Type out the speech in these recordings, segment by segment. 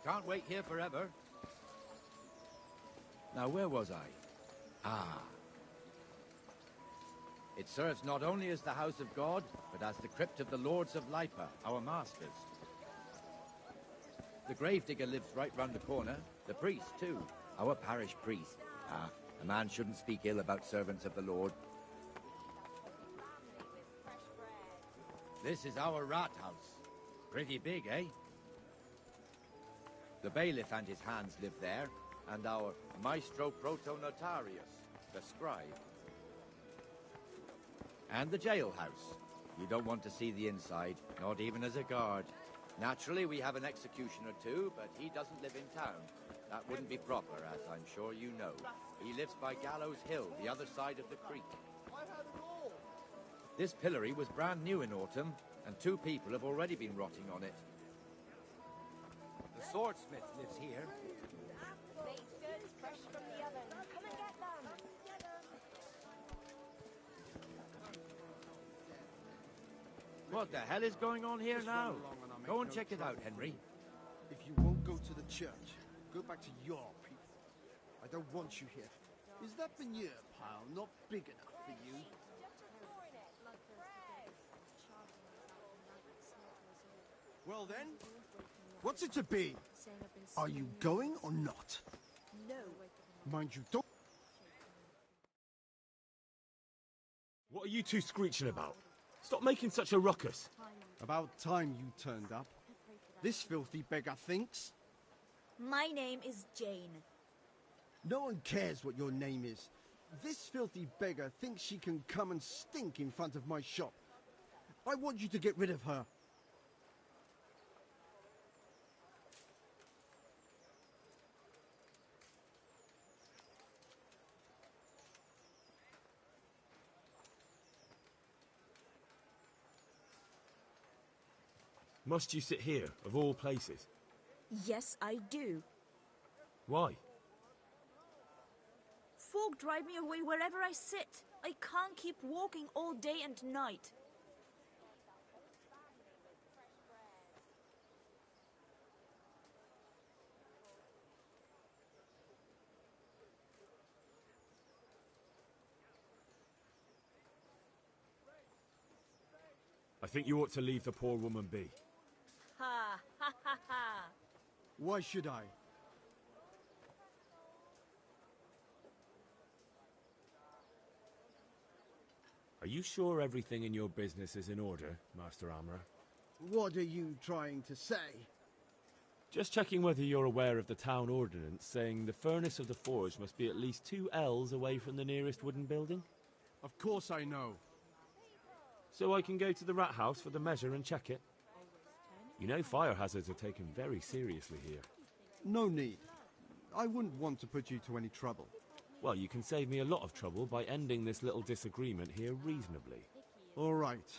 can't wait here forever. Now, where was I? Ah. It serves not only as the house of God, but as the crypt of the Lords of Lipa, our masters. The gravedigger lives right round the corner. The priest, too. Our parish priest. Ah, a man shouldn't speak ill about servants of the Lord. This is our rat house. Pretty big, eh? The bailiff and his hands live there, and our maestro protonotarius, the scribe. And the jailhouse. You don't want to see the inside, not even as a guard. Naturally, we have an executioner too, but he doesn't live in town. That wouldn't be proper, as I'm sure you know. He lives by Gallows Hill, the other side of the creek. This pillory was brand new in autumn, and 2 people have already been rotting on it. The swordsmith lives here. Baked goods fresh from the oven. Come and get them. What the hell is going on here now? Go and check it out, Henry. If you won't go to the church, go back to your people. I don't want you here. Is that manure pile not big enough for you? Well then, what's it to be? Are you going or not? No. Mind you, don't... What are you two screeching about? Stop making such a ruckus. About time you turned up. This filthy beggar thinks. My name is Jane. No one cares what your name is. This filthy beggar thinks she can come and stink in front of my shop. I want you to get rid of her. Must you sit here, of all places? Yes, I do. Why? Folk drive me away wherever I sit. I can't keep walking all day and night. I think you ought to leave the poor woman be. Ha, ha, ha, ha. Why should I? Are you sure everything in your business is in order, Master Armourer? What are you trying to say? Just checking whether you're aware of the town ordinance saying the furnace of the forge must be at least 2 ells away from the nearest wooden building. Of course I know. So I can go to the rat house for the measure and check it. You know fire hazards are taken very seriously here. No need. I wouldn't want to put you to any trouble. Well, you can save me a lot of trouble by ending this little disagreement here reasonably. All right.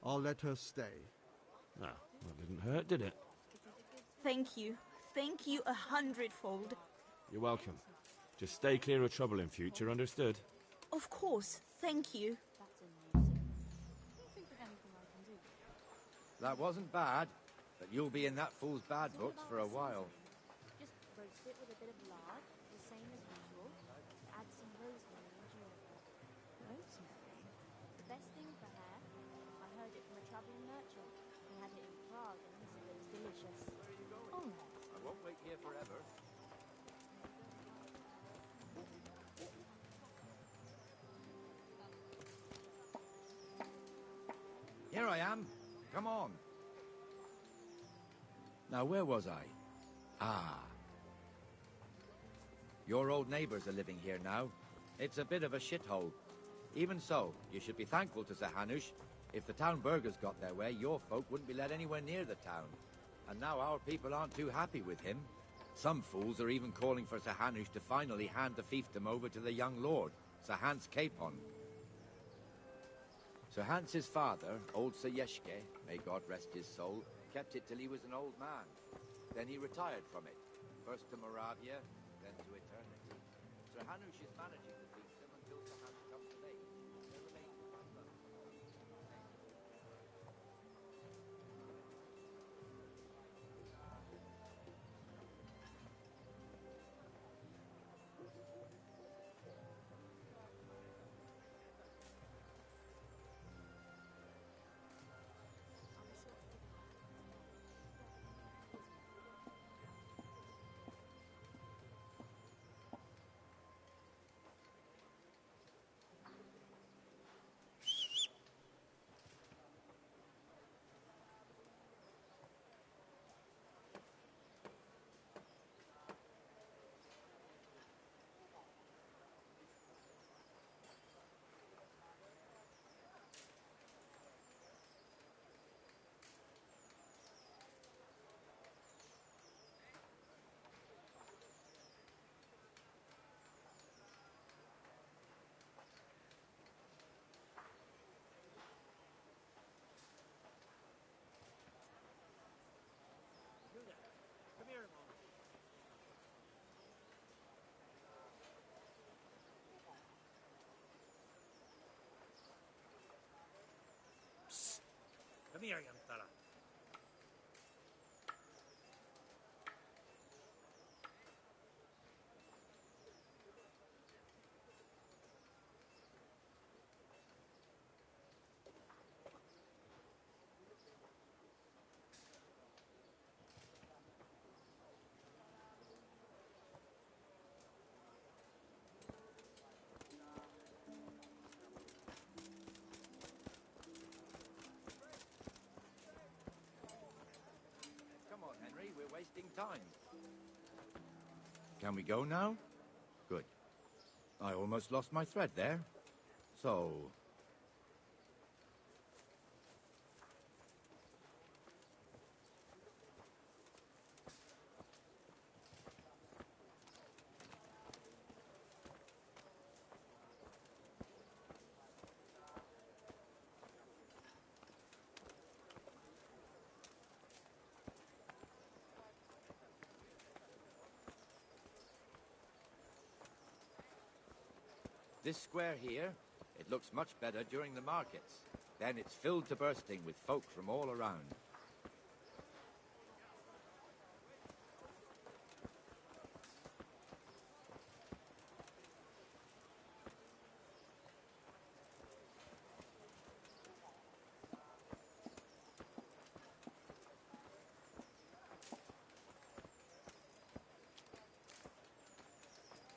I'll let her stay. Ah, that didn't hurt, did it? Thank you. Thank you 100-fold. You're welcome. Just stay clear of trouble in future, understood? Of course. Thank you. That wasn't bad, but you'll be in that fool's bad books for a while. Just roast it with a bit of lard, the same as usual. Add some rosemary and ginger. Rosemary? The best thing for hair. I heard it from a travelling merchant. He had it in Prague and he said it was delicious. Oh, I won't wait here forever. Here I am. Come on. Now, where was I? Ah. Your old neighbors are living here now. It's a bit of a shithole. Even so, you should be thankful to Sir Hanush. If the town burghers got their way, your folk wouldn't be let anywhere near the town. And now our people aren't too happy with him. Some fools are even calling for Sir Hanush to finally hand the fiefdom over to the young lord, Sir Hans Capon. Sir Hans's father, old Sir Yeshke, may God rest his soul, kept it till he was an old man. Then he retired from it, first to Moravia, then to eternity. Sir Hanush is managing the fiefdom until Sir Hans comes of age. There remains my brother. Come here, young fella. Come on, Henry, we're wasting time. Can we go now? Good. I almost lost my thread there. So... This square here, it looks much better during the markets. Then it's filled to bursting with folk from all around.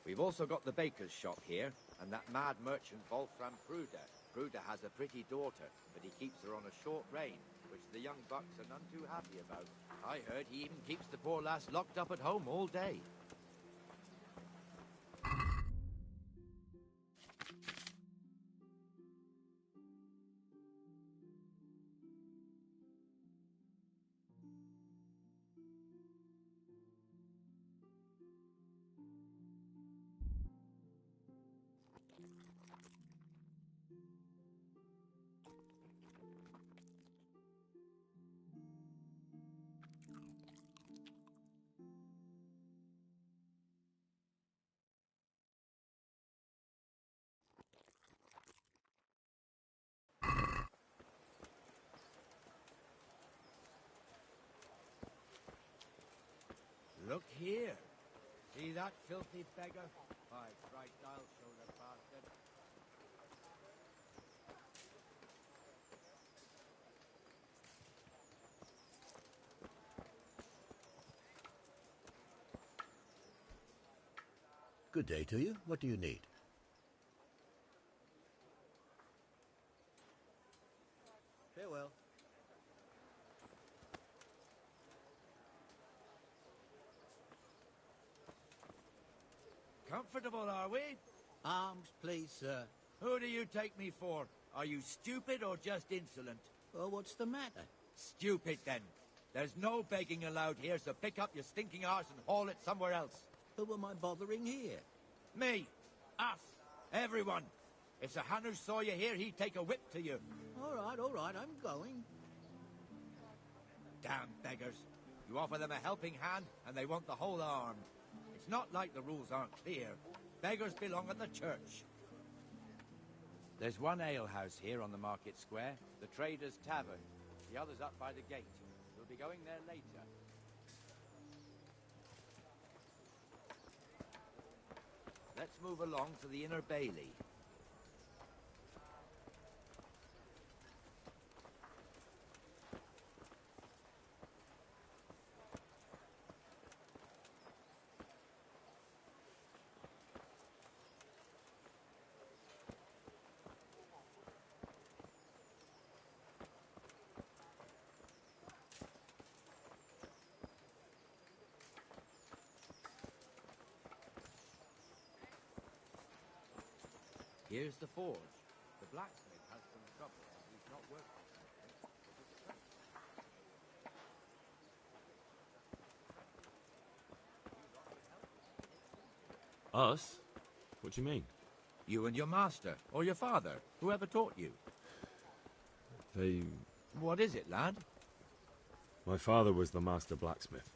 We've also got the baker's shop here, and that mad merchant Wolfram Pruder. Pruder has a pretty daughter, but he keeps her on a short rein, which the young bucks are none too happy about. I heard he even keeps the poor lass locked up at home all day. Look here. See that filthy beggar? By Christ, I'll show the bastard. Good day to you. What do you need? Farewell. Comfortable, are we? Arms, please, sir. Who do you take me for? Are you stupid or just insolent? Well, what's the matter? Stupid, then. There's no begging allowed here, so pick up your stinking arse and haul it somewhere else. Who am I bothering here? Me. Us. Everyone. If Sir Hanush saw you here, he'd take a whip to you. All right, I'm going. Damn beggars. You offer them a helping hand, and they want the whole arm. It's not like the rules aren't clear. Beggars belong at the church. There's one alehouse here on the market square, the Trader's Tavern. The other's up by the gate. We'll be going there later. Let's move along to the Inner Bailey. Here's the forge. The blacksmith has some trouble. He's not working. Us? What do you mean? You and your master, or your father, whoever taught you. They... What is it, lad? My father was the master blacksmith.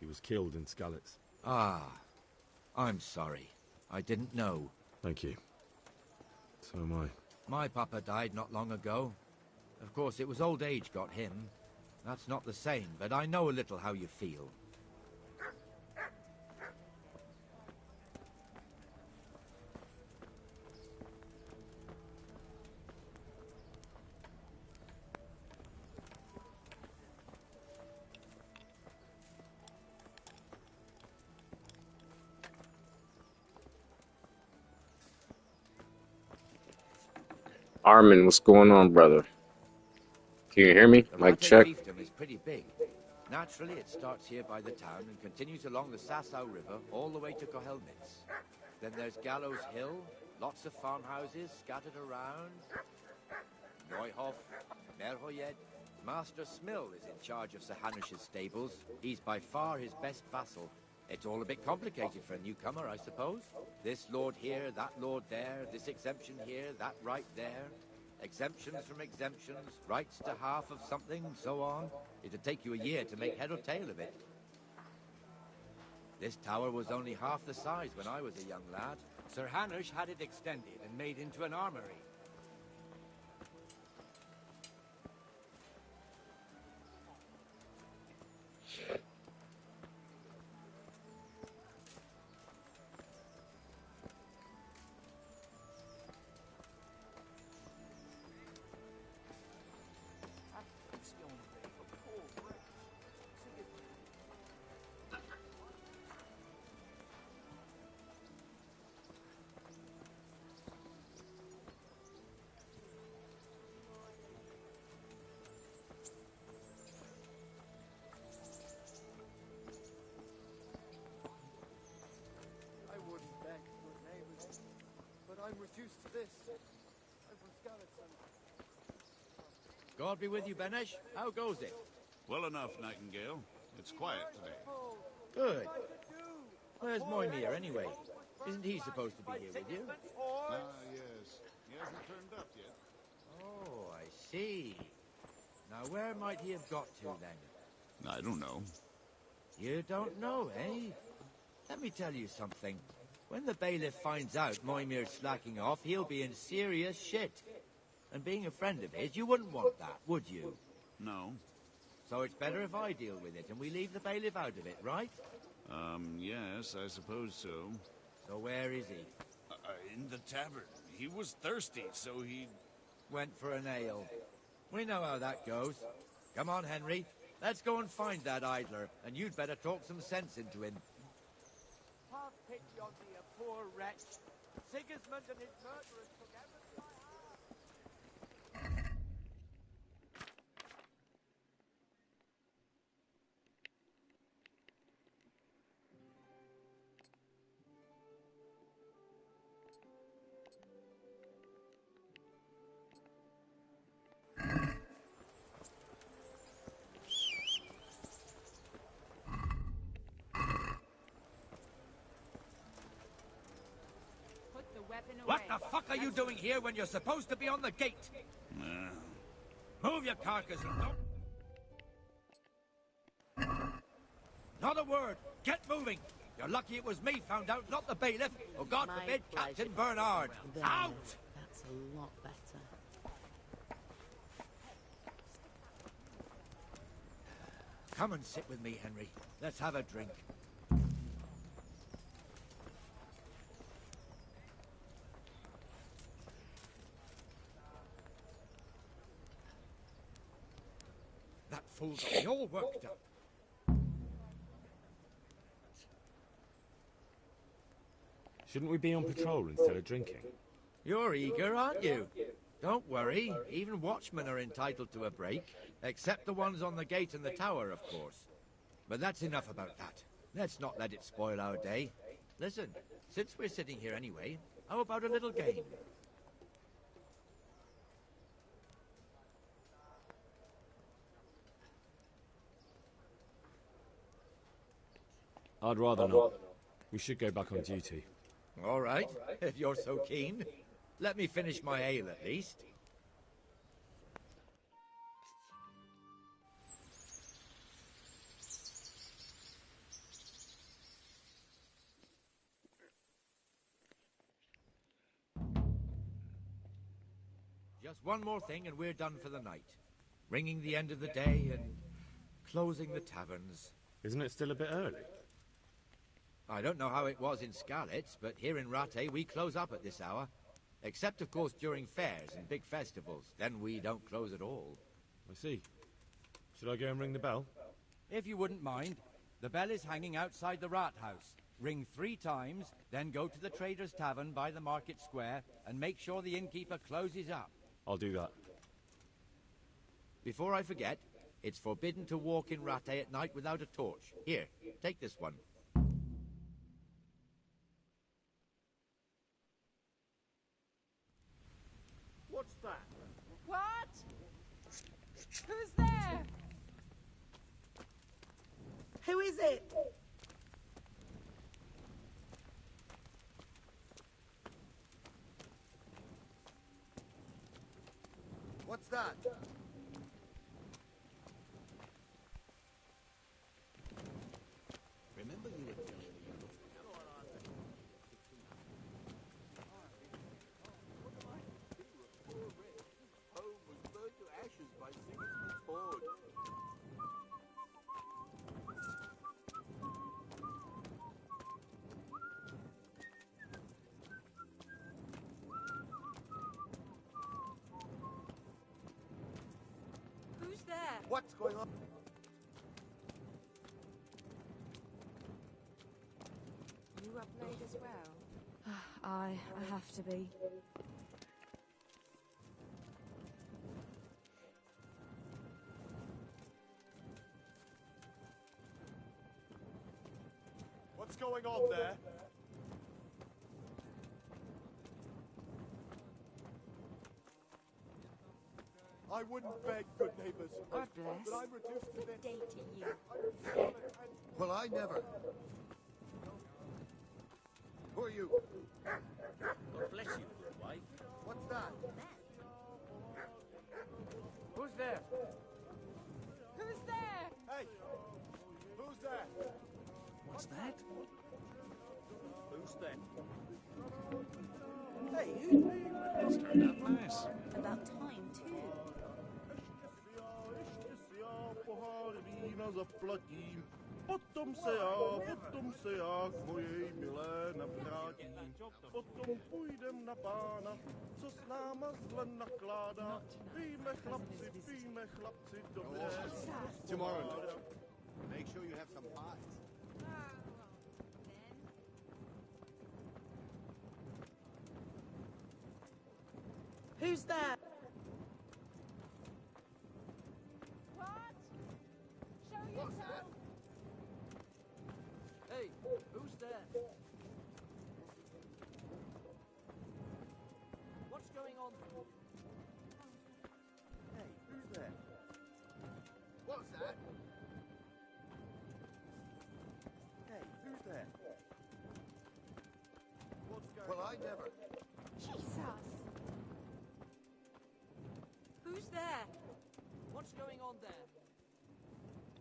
He was killed in Skalitz. Ah, I'm sorry. I didn't know. Thank you. So am I. My papa died not long ago. Of course, it was old age got him. That's not the same, but I know a little how you feel. Armin, what's going on, brother? Can you hear me? The Mic Rate check. fiefdom is pretty big. Naturally, it starts here by the town and continues along the Sasau River all the way to Kohelnitz. Then there's Gallows Hill, lots of farmhouses scattered around. Neuhof, Merhoyed. Master Smill is in charge of Sir Hanush's stables. He's by far his best vassal. It's all a bit complicated for a newcomer, I suppose. This lord here, that lord there, this exemption here, that right there. Exemptions from exemptions, rights to half of something, so on. It'd take you a year to make head or tail of it. This tower was only half the size when I was a young lad. Sir Hanush had it extended and made into an armory. I wouldn't beg good neighbors, but I'm reduced to this. I'm from Skeleton. God be with you, Benesh. How goes it? Well enough, Nightingale. It's quiet today. Good. Where's Moimir, anyway? Isn't he supposed to be here with you? Ah, yes. He hasn't turned up yet. Oh, I see. Now, where might he have got to, then? I don't know. You don't know, eh? Let me tell you something. When the bailiff finds out Moimir's slacking off, he'll be in serious shit. And being a friend of his, you wouldn't want that, would you? No. So it's better if I deal with it and we leave the bailiff out of it, right? Yes, I suppose so. So where is he? In the tavern. He was thirsty, so he... Went for an ale. We know how that goes. Come on, Henry. Let's go and find that idler, and you'd better talk some sense into him. Have pity on me, a poor wretch. Sigismund and his murderers took everything I had. What the fuck are you doing here when you're supposed to be on the gate? Move your carcass and don't... Not a word. Get moving. You're lucky it was me found out, not the bailiff, or God My forbid, pleasure. Captain Bernard. There, Out! that's a lot better. Come and sit with me, Henry. Let's have a drink. That fool's got me all worked up. Shouldn't we be on patrol instead of drinking? You're eager, aren't you? Don't worry. Even watchmen are entitled to a break. Except the ones on the gate and the tower, of course. But that's enough about that. Let's not let it spoil our day. Listen, since we're sitting here anyway, how about a little game? I'd rather not. We should go back on duty. All right, if you're so keen. Let me finish my ale at least. Just one more thing and we're done for the night. Ringing the end of the day and closing the taverns. Isn't it still a bit early? I don't know how it was in Skalitz, but here in Rattay we close up at this hour. Except, of course, during fairs and big festivals. Then we don't close at all. I see. Should I go and ring the bell? If you wouldn't mind, the bell is hanging outside the Rat House. Ring 3 times, then go to the Trader's Tavern by the Market Square and make sure the innkeeper closes up. I'll do that. Before I forget, it's forbidden to walk in Rattay at night without a torch. Here, take this one. What's that? What? Who's there? Who is it? What's that? Remember you were telling me. Home was burned to ashes by Sigismund Ford. Who's there? What's going on? You up late as well? I have to be. What's going on there? I wouldn't beg, good neighbors. God bless. But I'm reduced to Good day to you. Well, I never. Who are you? God bless you, good wife. What's that? Who's there? Who's there? Hey! Who's there? What's that? Who's there? Hey, you. It's turned out nice. About time, too. Zaplatím. Potom se já k mojej milé navrátím. Potom půjdem na pána, co s náma zle nakládá. Pijme chlapci, dobré. Tomorrow. Make sure you have some pies. Who's there? What? Show yourself. Hey, who's there? What's going on? Hey, who's there? What's that? Hey, who's there? What's going on? Well, I never. Jesus. Who's there? What's going on there?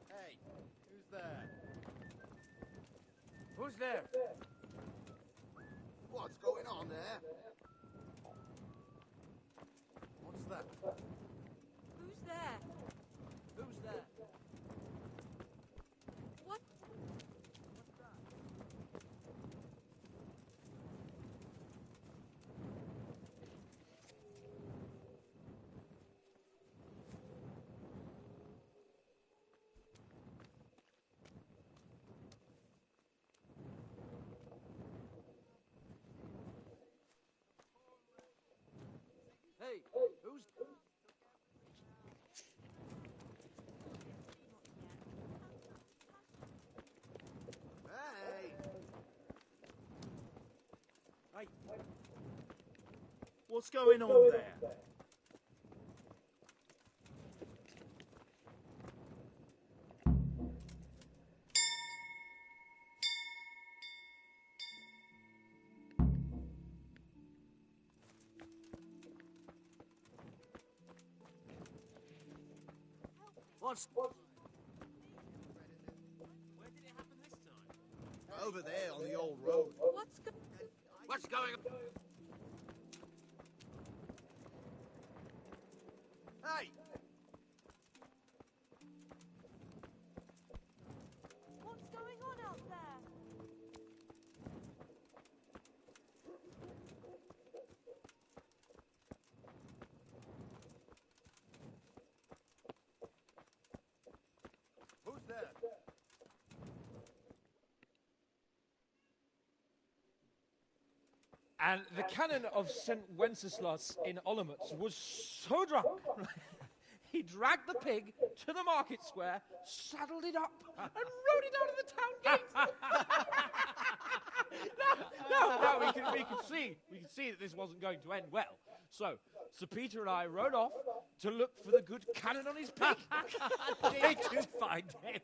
Hey, who's there? Who's there? What's going on there? What's that? Who's there? Who's there? What? Hey, who's... Hey! Hey, What's going on there? what's... Over there on the old road. What's going on? Hey! What's going on out there? Who's there? And the canon of St. Wenceslas in Olomouc was so drunk, he dragged the pig to the market square, saddled it up, and rode it out of the town gate. No, we can see that this wasn't going to end well. So, Sir Peter and I rode off to look for the good canon on his pig. Did you find him?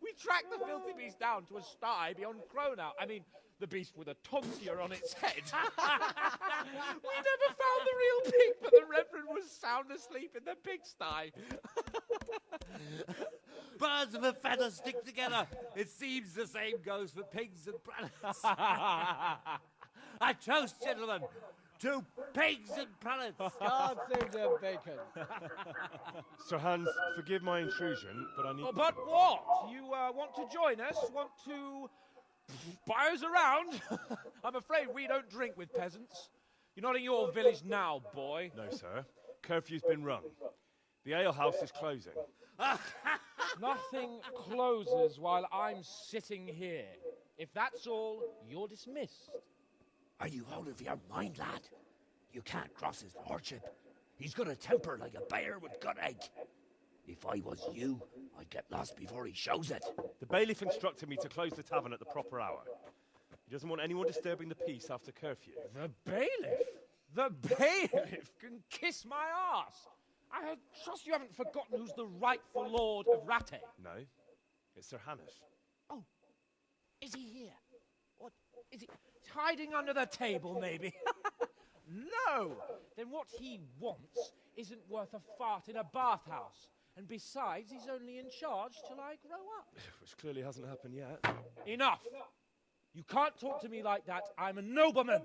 We tracked the filthy beast down to a sty beyond Cronau. I mean, the beast with a tonsure on its head. We never found the real pig, but the Reverend was sound asleep in the pigsty. Birds of a feather stick together. It seems the same goes for pigs and planets. I toast, gentlemen, to pigs and planets. God save their bacon. Sir Hans, forgive my intrusion, but I need... Oh, but what? You want to join us? Want to buy us around? I'm afraid we don't drink with peasants. You're not in your village now, boy. No, sir. Curfew's been rung. The alehouse is closing. Nothing closes while I'm sitting here. If that's all, you're dismissed. Are you out of your mind, lad? You can't cross his lordship. He's got a temper like a bear with gut egg. If I was you, I'd get lost before he shows it. The bailiff instructed me to close the tavern at the proper hour. He doesn't want anyone disturbing the peace after curfew. The bailiff? The bailiff can kiss my arse. I trust you haven't forgotten who's the rightful lord of Rattay. No, it's Sir Hanush. Oh, is he here? What, is he hiding under the table, maybe? No! Then what he wants isn't worth a fart in a bathhouse. And besides, he's only in charge till I grow up. Which clearly hasn't happened yet. Enough! You can't talk to me like that. I'm a nobleman.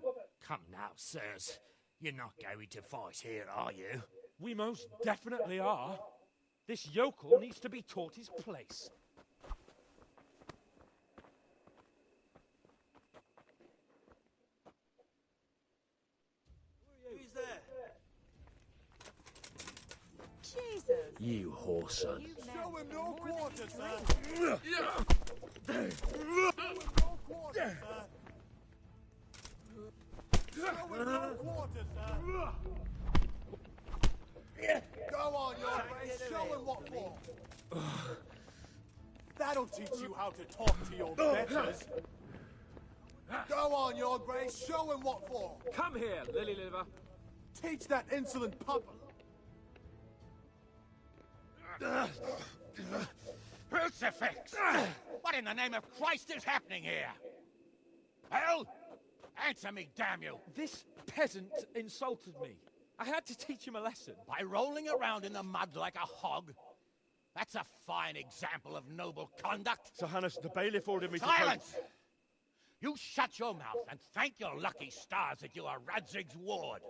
Come now, sirs. You're not going to fight here, are you? We most definitely are. This yokel needs to be taught his place. Who's there? Jesus! You whoreson. Show him no quarter, sir! Show him no quarter, sir! Go on, your grace, show him what for! That'll teach you how to talk to your betters! Go on, your grace, show him what for! Come here, lily liver. Teach that insolent pup! Crucifix! What in the name of Christ is happening here? Hell? Answer me, damn you! This peasant insulted me. I had to teach him a lesson. By rolling around in the mud like a hog? That's a fine example of noble conduct. Sir Hanush, the bailiff ordered me to... Silence! You shut your mouth and thank your lucky stars that you are Radzig's ward.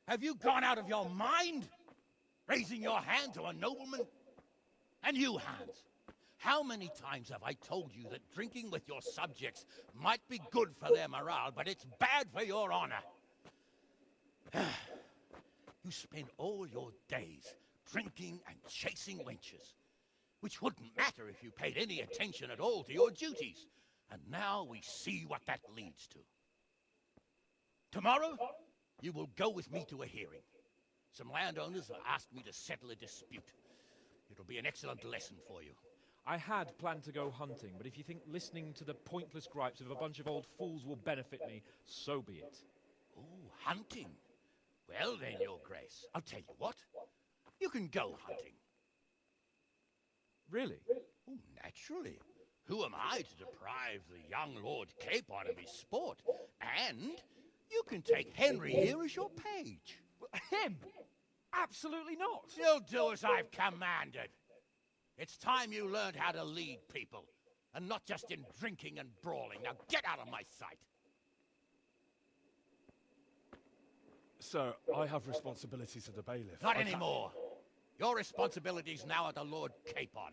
Have you gone out of your mind? Raising your hand to a nobleman? And you, Hans, how many times have I told you that drinking with your subjects might be good for their morale, but it's bad for your honor? You spend all your days drinking and chasing wenches, which wouldn't matter if you paid any attention at all to your duties. And now we see what that leads to. Tomorrow, you will go with me to a hearing. Some landowners have asked me to settle a dispute. It'll be an excellent lesson for you. I had planned to go hunting, but if you think listening to the pointless gripes of a bunch of old fools will benefit me, so be it. Oh, hunting? Well then, your grace, I'll tell you what. You can go hunting. Really? Oh, naturally. Who am I to deprive the young Lord Capon of his sport? And you can take Henry here as your page. Him? Absolutely not. You'll do as I've commanded. It's time you learned how to lead people, and not just in drinking and brawling. Now get out of my sight. Sir, I have responsibilities to the bailiff. Not anymore. Your responsibilities now are the Lord Capon.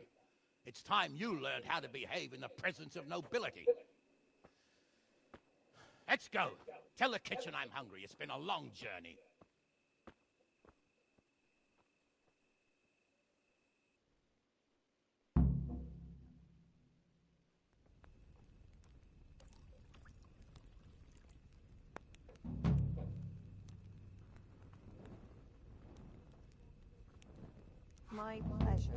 It's time you learned how to behave in the presence of nobility. Let's go. Tell the kitchen I'm hungry. It's been a long journey. My pleasure.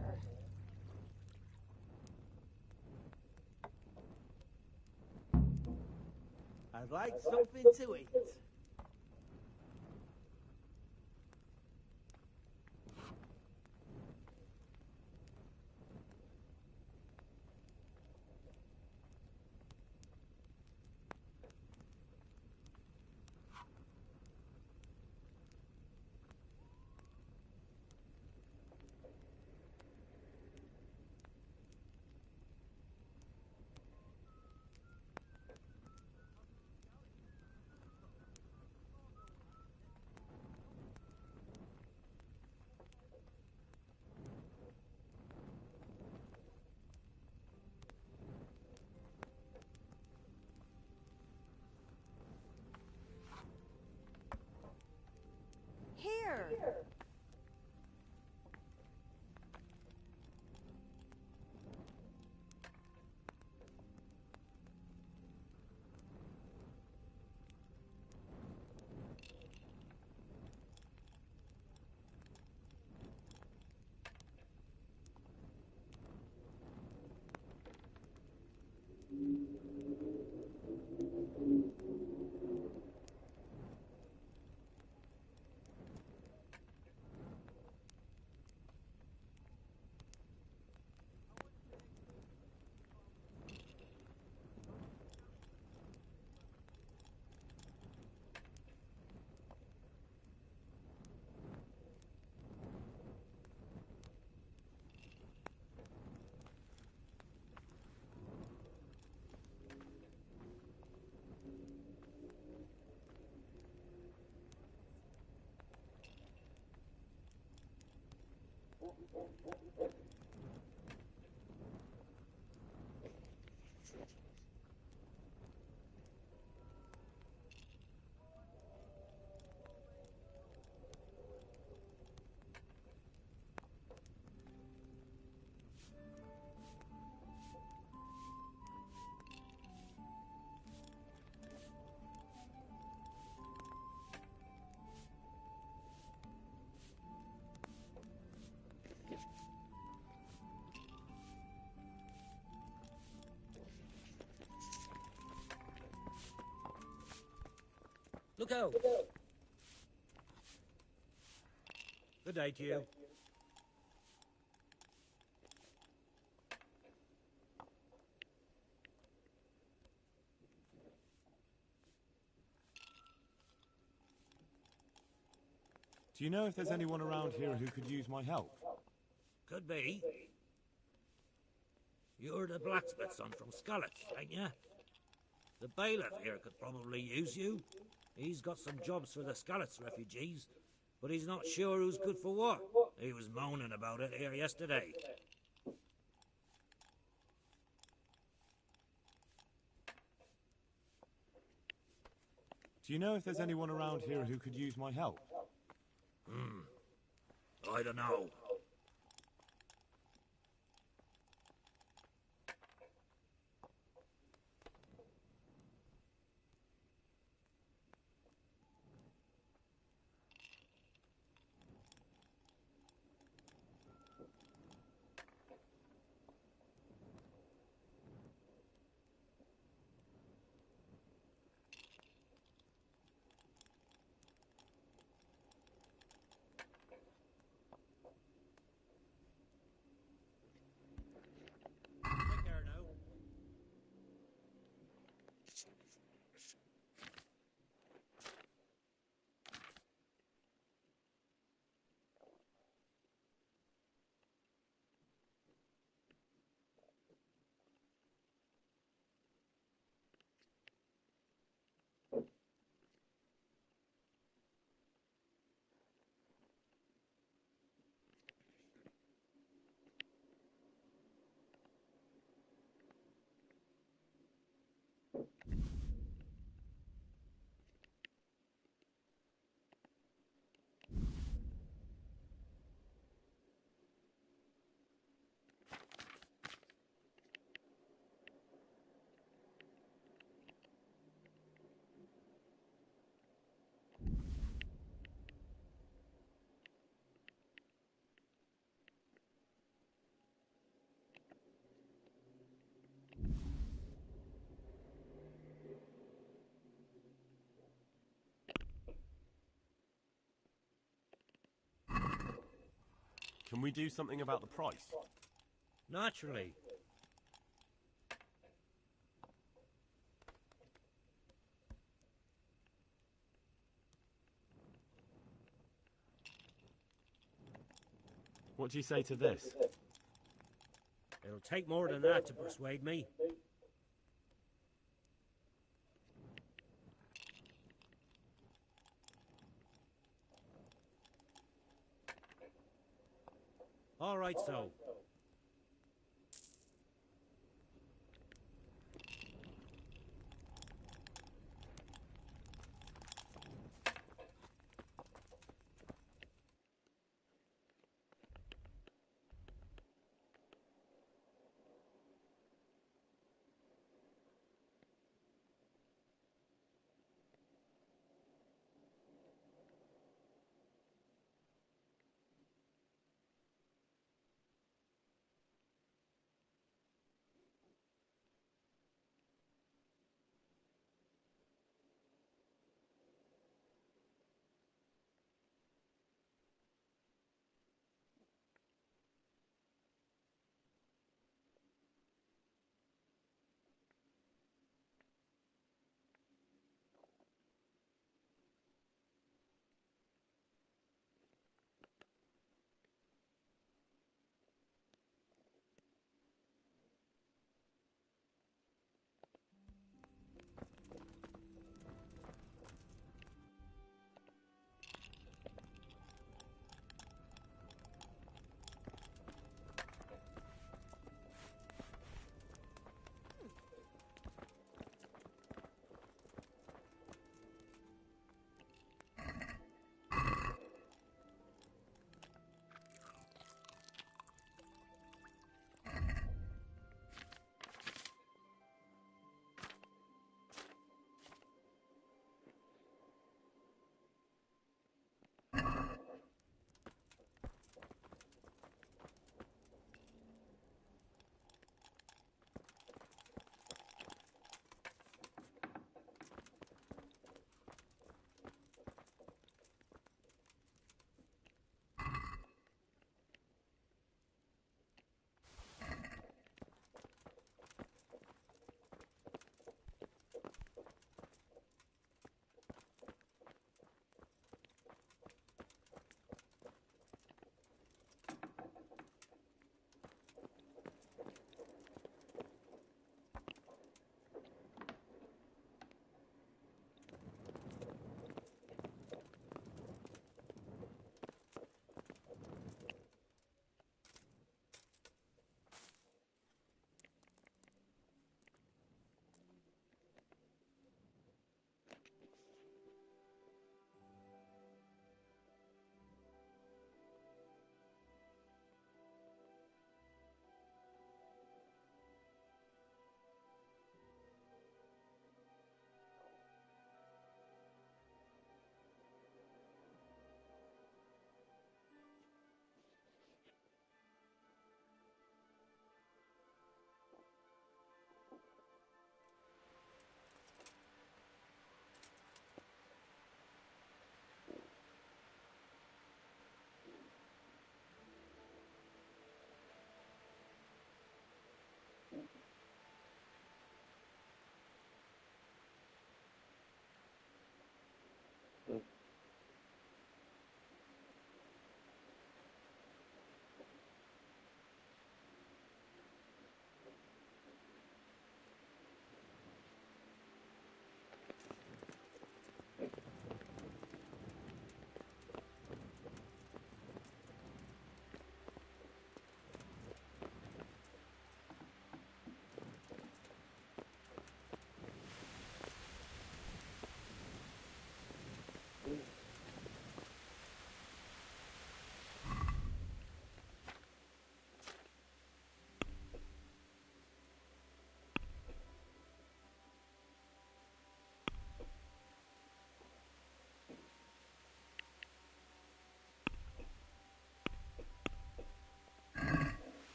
I'd like something to eat. Here. Look out! Good day to you. Do you know if there's anyone around here who could use my help? Could be. You're the blacksmith's son from Skalitz, ain't ya? The bailiff here could probably use you. He's got some jobs for the Skalitz refugees, but he's not sure who's good for what. He was moaning about it here yesterday. Do you know if there's anyone around here who could use my help? I don't know. Can we do something about the price? Naturally. What do you say to this? It'll take more than that to persuade me. All right, so.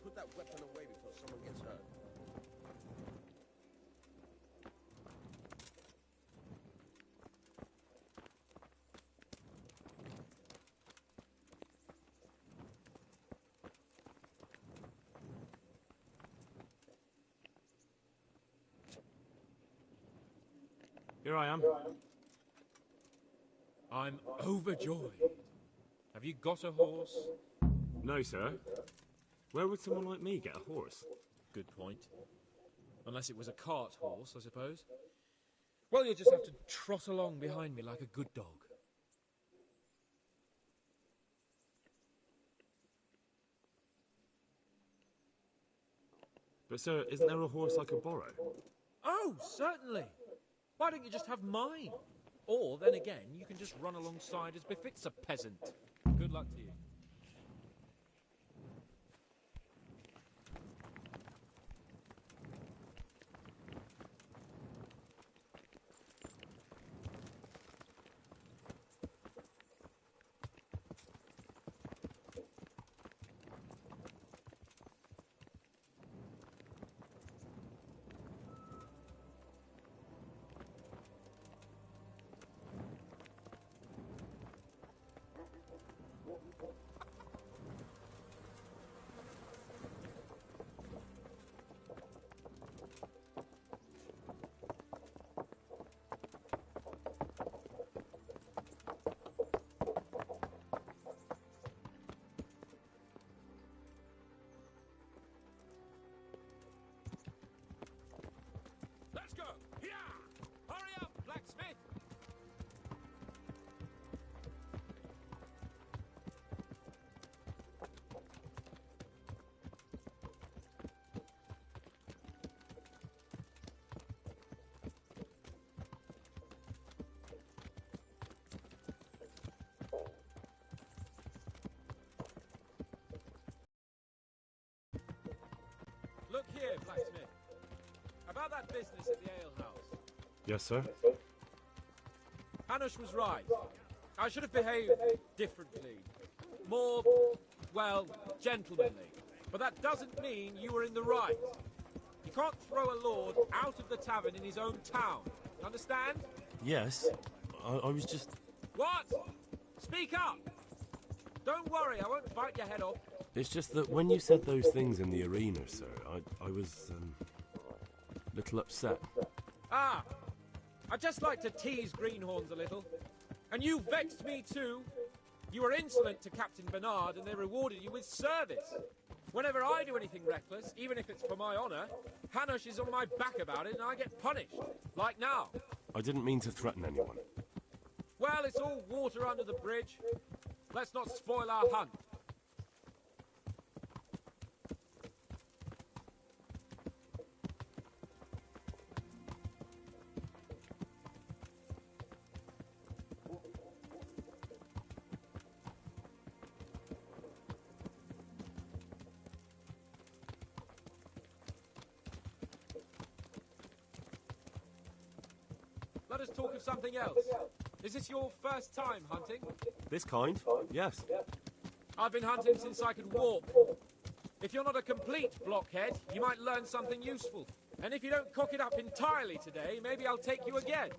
Put that weapon away before someone gets hurt. Here I am. I'm overjoyed. Have you got a horse? No, sir. Where would someone like me get a horse? Good point. Unless it was a cart horse, I suppose. Well, you'll just have to trot along behind me like a good dog. But, sir, isn't there a horse I could borrow? Oh, certainly. Why don't you just have mine? Or, then again, you can just run alongside as befits a peasant. Good luck to you. Let's go! Yeah! Hurry up, blacksmith! Look here, blacksmith. About that business at the alehouse. Yes, sir. Hanush was right. I should have behaved differently. More, well, gentlemanly. But that doesn't mean you were in the right. You can't throw a lord out of the tavern in his own town. Understand? Yes. I was just... What? Speak up! Don't worry, I won't bite your head off. It's just that when you said those things in the arena, sir, I was, a little upset. Ah! I just like to tease greenhorns a little. And you vexed me too. You were insolent to Captain Bernard and they rewarded you with service. Whenever I do anything reckless, even if it's for my honour, Hanush is on my back about it and I get punished. Like now. I didn't mean to threaten anyone. Well, it's all water under the bridge. Let's not spoil our hunt. let us talk of something else. Is this your first time hunting? This kind? Yes. I've been hunting since I could walk. If you're not a complete blockhead, you might learn something useful. And if you don't cock it up entirely today, maybe I'll take you again.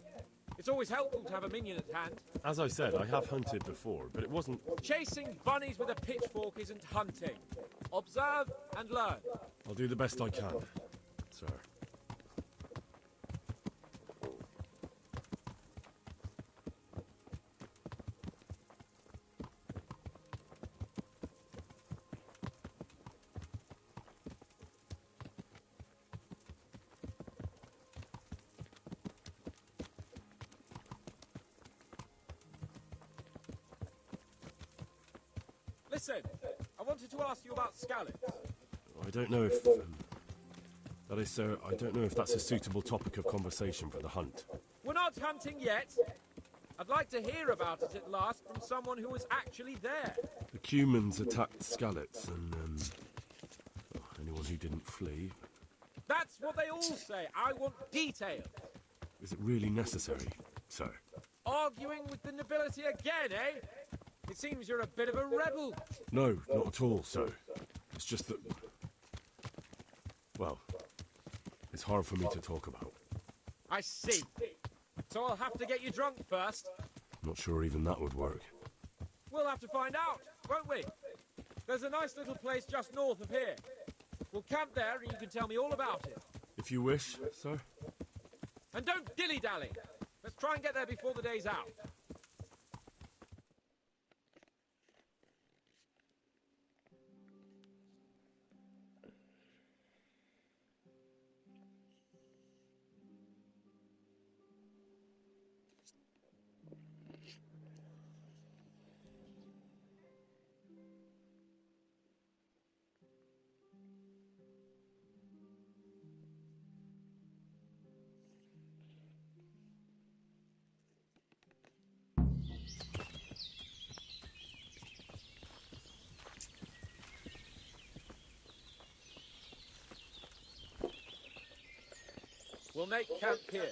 It's always helpful to have a minion at hand. As I said, I have hunted before, but it wasn't... Chasing bunnies with a pitchfork isn't hunting. Observe and learn. I'll do the best I can, sir. Listen, I wanted to ask you about Skalitz. I don't know if... that is, sir, I don't know if that's a suitable topic of conversation for the hunt. We're not hunting yet. I'd like to hear about it at last from someone who was actually there. The Cumans attacked Skalitz, and, anyone who didn't flee. That's what they all say. I want details. Is it really necessary, sir? Arguing with the nobility again, eh? It seems you're a bit of a rebel. No, not at all, sir. It's just that... well, it's hard for me to talk about. I see. So I'll have to get you drunk first. Not sure even that would work. We'll have to find out, won't we? There's a nice little place just north of here. We'll camp there and you can tell me all about it. If you wish, sir. And don't dilly-dally. Let's try and get there before the day's out. We'll make camp here.